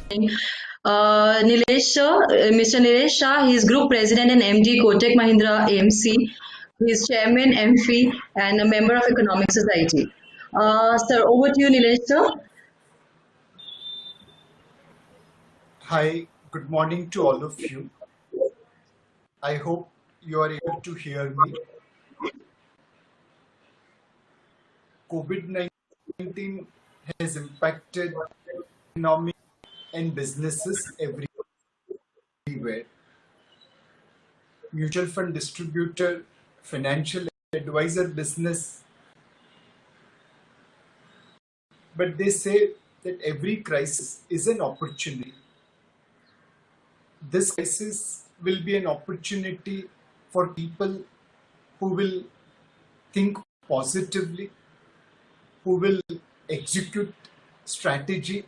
Nilesh, Mr. Nilesh Shah, he is Group President and MD Kotak Mahindra AMC. He is Chairman, MP, and a member of Economic Society. Sir, over to you, Nilesh, sir. Hi, good morning to all of you. I hope you are able to hear me. COVID-19 has impacted economy and businesses everywhere. Mutual fund distributor, financial advisor business. But they say that every crisis is an opportunity. This crisis will be an opportunity for people who will think positively, who will execute strategy,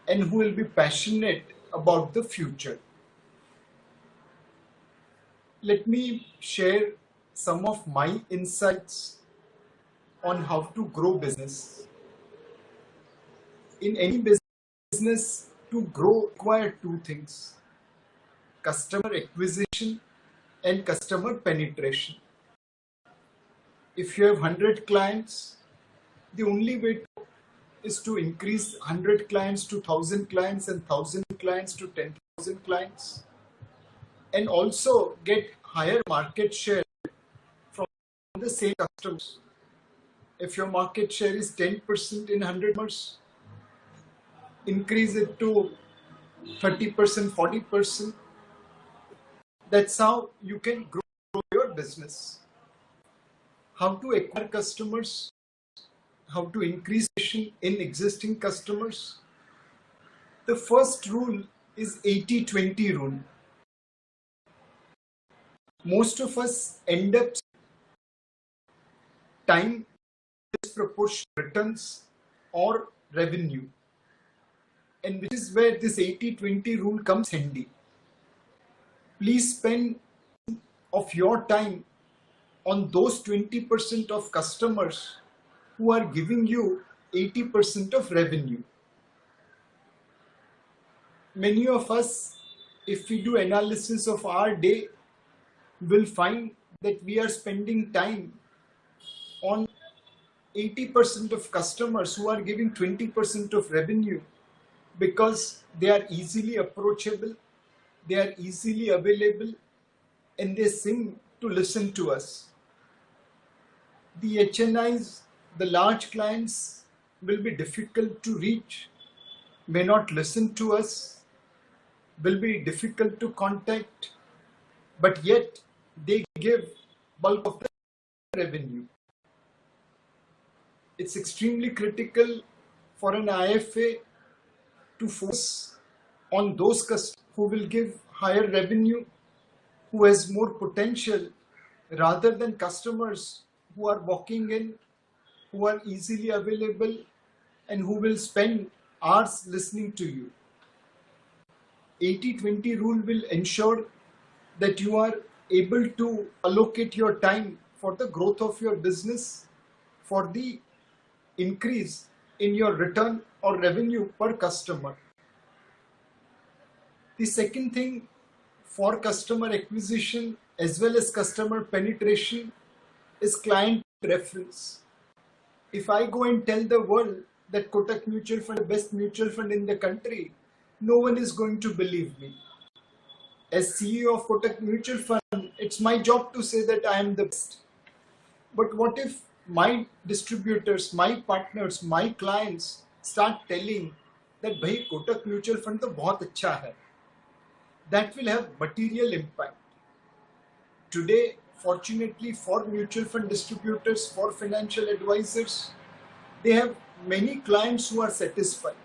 and who will be passionate about the future. Let me share some of my insights on how to grow business. In any business, to grow require two things: customer acquisition and customer penetration. If you have 100 clients, the only way is to increase 100 clients to 1,000 clients and 1,000 clients to 10,000 clients, and also get higher market share from the same customers. If your market share is 10% in 100 customers, increase it to 30%, 40%. That's how you can grow your business. How to acquire customers, how to increase in existing customers. The first rule is 80-20 rule. Most of us end up time disproportionate returns or revenue, and which is where this 80-20 rule comes handy. Please spend of your time on those 20% of customers who are giving you 80% of revenue. Many of us, if we do analysis of our day, will find that we are spending time on 80% of customers who are giving 20% of revenue because they are easily approachable, they are easily available, and they seem to listen to us. The HNIs, the large clients, will be difficult to reach, may not listen to us, will be difficult to contact, but yet they give bulk of the revenue. It's extremely critical for an IFA to focus on those customers who will give higher revenue, who has more potential, rather than customers who are walking in, who are easily available, and who will spend hours listening to you. 80-20 rule will ensure that you are able to allocate your time for the growth of your business, for the increase in your return or revenue per customer. The second thing for customer acquisition as well as customer penetration is client reference. If I go and tell the world that Kotak Mutual Fund is the best mutual fund in the country, no one is going to believe me. As CEO of Kotak Mutual Fund, it's my job to say that I am the best. But what if my distributors, my partners, my clients start telling that bhai Kotak Mutual Fund to bahut acha hai? That will have material impact. Today, fortunately for mutual fund distributors, for financial advisors, they have many clients who are satisfied.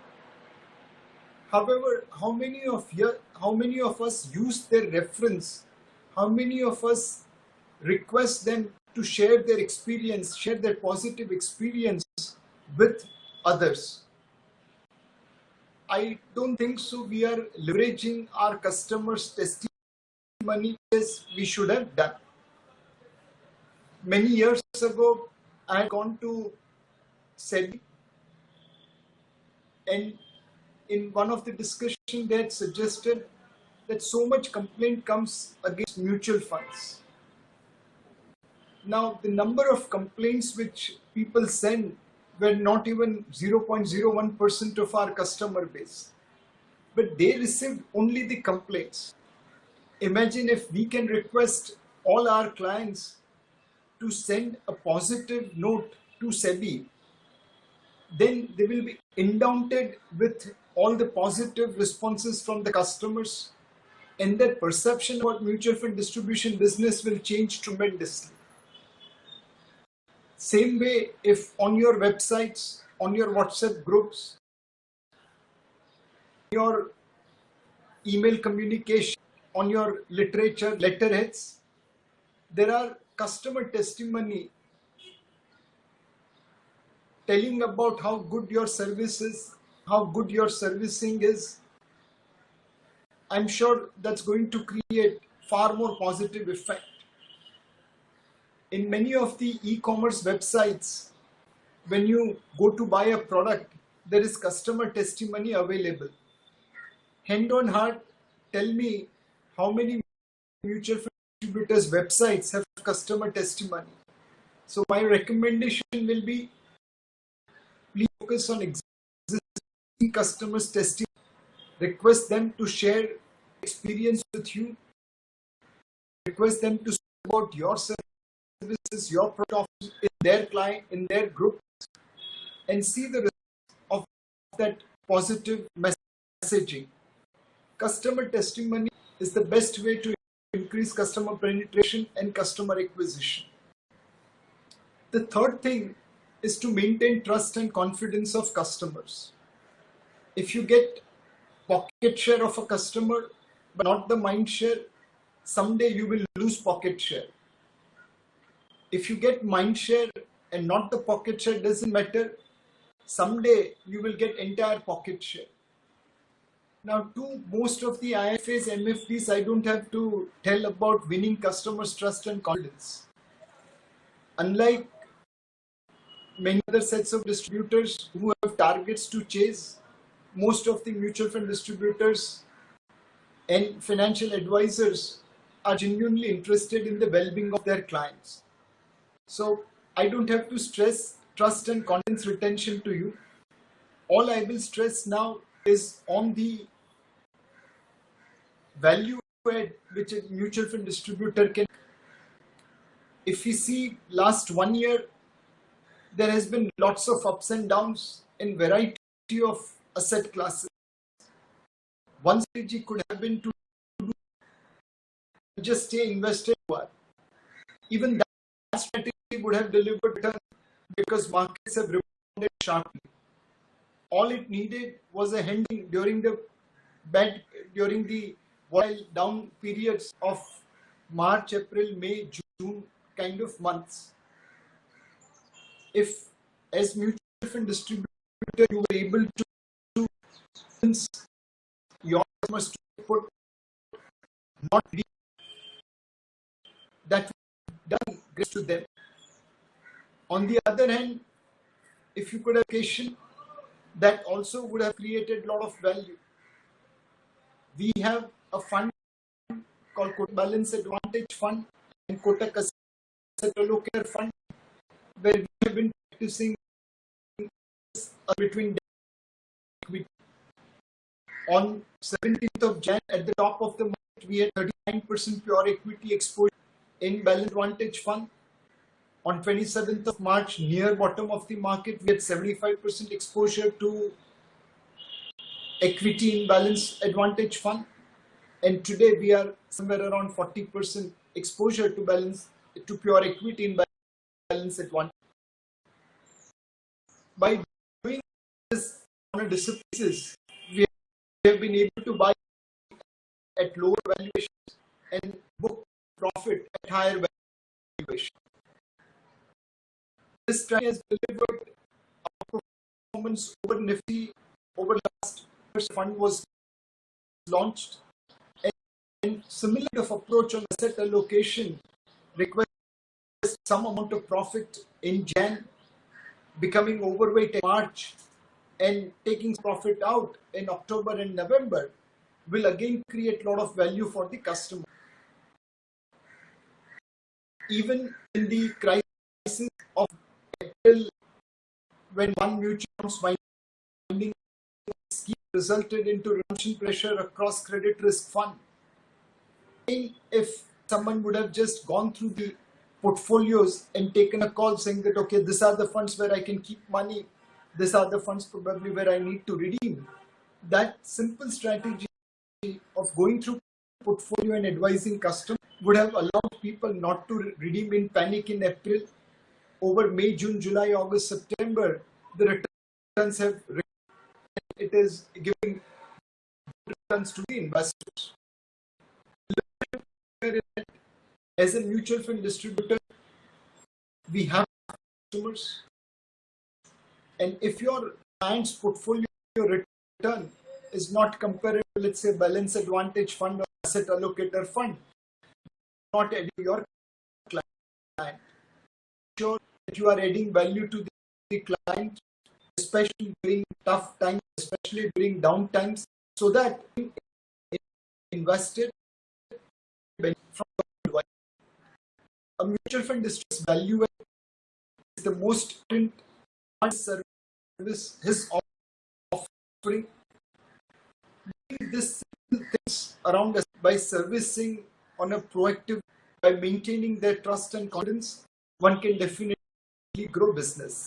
However, how many of us use their reference? How many of us request them to share their experience, share their positive experience with others? I don't think so. We are leveraging our customers' testimony as we should have done. Many years ago, I had gone to SEBI, and in one of the discussion they had suggested that so much complaint comes against mutual funds. Now, the number of complaints which people send were not even 0.01% of our customer base, but they received only the complaints. Imagine if we can request all our clients to send a positive note to SEBI, then they will be inundated with all the positive responses from the customers, and their perception about mutual fund distribution business will change tremendously. Same way, if on your websites, on your WhatsApp groups, your email communication, on your literature letterheads, there are customer testimony telling about how good your service is, how good your servicing is, I'm sure that's going to create far more positive effect. In many of the e-commerce websites, when you go to buy a product, there is customer testimony available. Hand on heart, tell me how many mutual fund distributors' websites have customer testimony. So my recommendation will be, please focus on existing customers' testimony. Request them to share experience with you. Request them to speak about your services, your product in their client, in their group, and see the results of that positive messaging. Customer testimony is the best way to increase customer penetration and customer acquisition. The third thing is to maintain trust and confidence of customers. If you get pocket share of a customer, but not the mind share, someday you will lose pocket share. If you get mind share and not the pocket share, doesn't matter, someday you will get entire pocket share. Now, to most of the IFAs, MFDs, I don't have to tell about winning customers' trust and confidence. Unlike many other sets of distributors who have targets to chase, most of the mutual fund distributors and financial advisors are genuinely interested in the well-being of their clients. So I don't have to stress trust and confidence retention to you. All I will stress now is on the value add which a mutual fund distributor can. If we see last 1 year, there has been lots of ups and downs in variety of asset classes. One strategy could have been to just stay invested. Even that strategy would have delivered return because markets have rebounded sharply. All it needed was a handling during the volatile down periods of March, April, May, June kind of months. If as mutual fund distributor you were able to convince your customers to put not be, that would have done great to them. On the other hand, if you could have occasion, that also would have created a lot of value. We have a fund called Kotak Balance Advantage Fund and Kotak Asset Allocator Fund, where we have been practicing between equity. On 17th of Jan, at the top of the market, we had 39% pure equity exposure in Balance Advantage Fund. On 27th of March, near bottom of the market, we had 75% exposure to equity in Balance Advantage Fund. And today we are somewhere around 40% exposure to pure equity in Balance Advantage. By doing this on a discipline basis, we have been able to buy at lower valuations and book profit at higher valuation. This strategy has delivered performance over Nifty over last year's fund was launched, and similar of approach on asset allocation requires some amount of profit in Jan, becoming overweight in March, and taking profit out in October and November will again create a lot of value for the customer. Even in the crisis of April, when one mutual fund's winding scheme resulted into redemption pressure across credit risk fund, if someone would have just gone through the portfolios and taken a call saying that, okay, these are the funds where I can keep money, these are the funds probably where I need to redeem, that simple strategy of going through portfolio and advising customers would have allowed people not to redeem in panic in April. Over May, June, July, August, September, the returns have, it is giving returns to the investors. As a mutual fund distributor, we have customers, and if your client's portfolio return is not comparable, let's say balance advantage fund or asset allocator fund, not adding your client, sure that you are adding value to the client, especially during tough times, especially during down times, so that invested from a mutual fund district's value is the most important service his offering. This things around us by servicing on a proactive, by maintaining their trust and confidence, one can definitely grow business.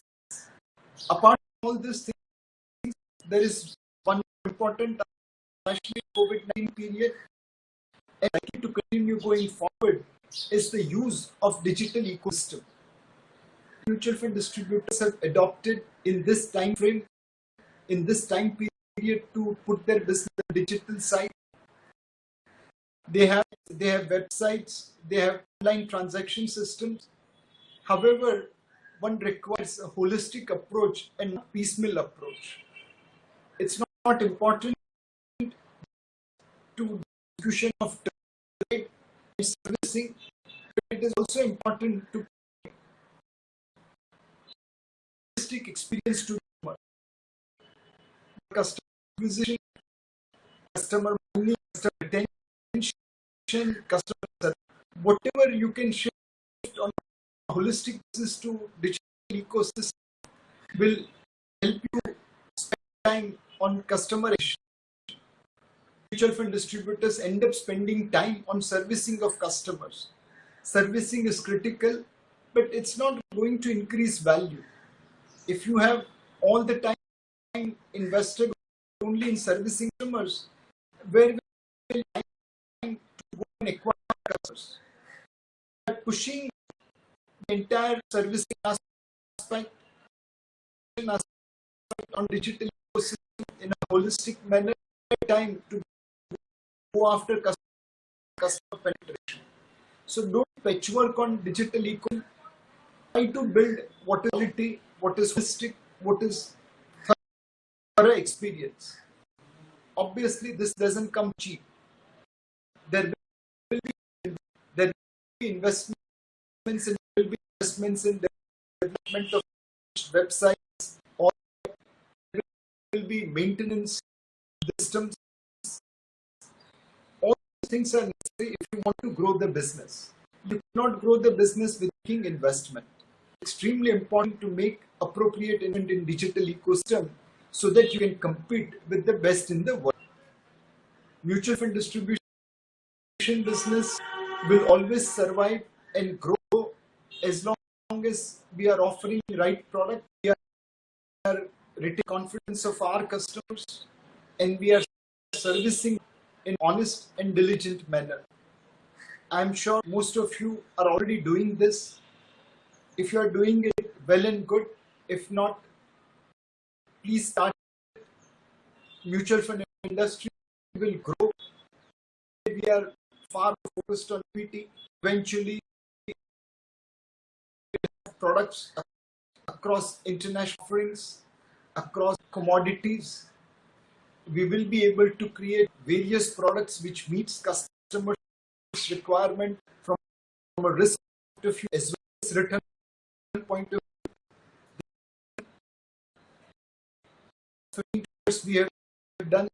Apart from all these things, there is one important, especially COVID-19 period, and likely to continue going forward, is the use of digital ecosystem. Mutual fund distributors have adopted in this time frame, in this time period, to put their business on the digital side. They have websites, they have online transaction systems. However, one requires a holistic approach and not piecemeal approach. It's not important to execution of trade and servicing, but it is also important to holistic experience to customer acquisition, customer money, customer retention, customer service. Whatever you can shift on a holistic basis to digital ecosystem will help you spend time on customer acquisition. Mutual fund distributors end up spending time on servicing of customers. Servicing is critical, but it's not going to increase value. If you have all the time invested only in servicing customers, where will you have time to go and acquire customers? Pushing the entire servicing aspect on digital ecosystem in a holistic manner, time to go after customer penetration. So don't patchwork on digital ecosystem. Try to build what is quality, what is holistic, what is thorough experience. Obviously, this doesn't come cheap. There will be investments and there will be investments in development of websites, or there will be maintenance systems. All these things are necessary if you want to grow the business. You cannot grow the business with making investment. It's extremely important to make appropriate investment in digital ecosystem so that you can compete with the best in the world. Mutual fund distribution business will always survive and grow as long as we are offering the right product, we are retaining confidence of our customers, and we are servicing in honest and diligent manner. I'm sure most of you are already doing this. If you are doing it well and good, if not, please start. Mutual fund industry will grow. We are far focused on PT. Eventually, products across international offerings, across commodities. We will be able to create various products which meets customers' requirement from a risk point of view as well as return point of view. 15 years we have done.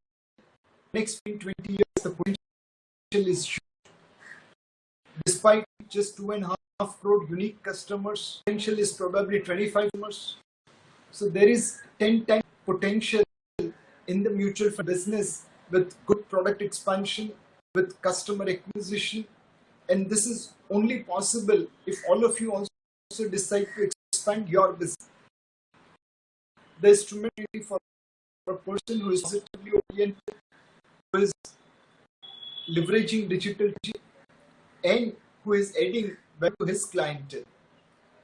Next 20 years, the potential is huge. Despite just 2.5 crore unique customers, potential is probably 25 customers. So there is 10 times potential in the mutual fund business with good product expansion, with customer acquisition. And this is only possible if all of you also decide to expand your business. The instrument for a person who is positively oriented, who is leveraging digital and who is adding value to his clientele.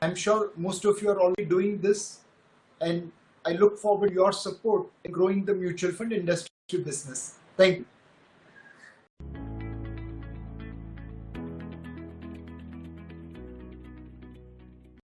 I'm sure most of you are already doing this, and I look forward to your support in growing the mutual fund industry business. Thank you.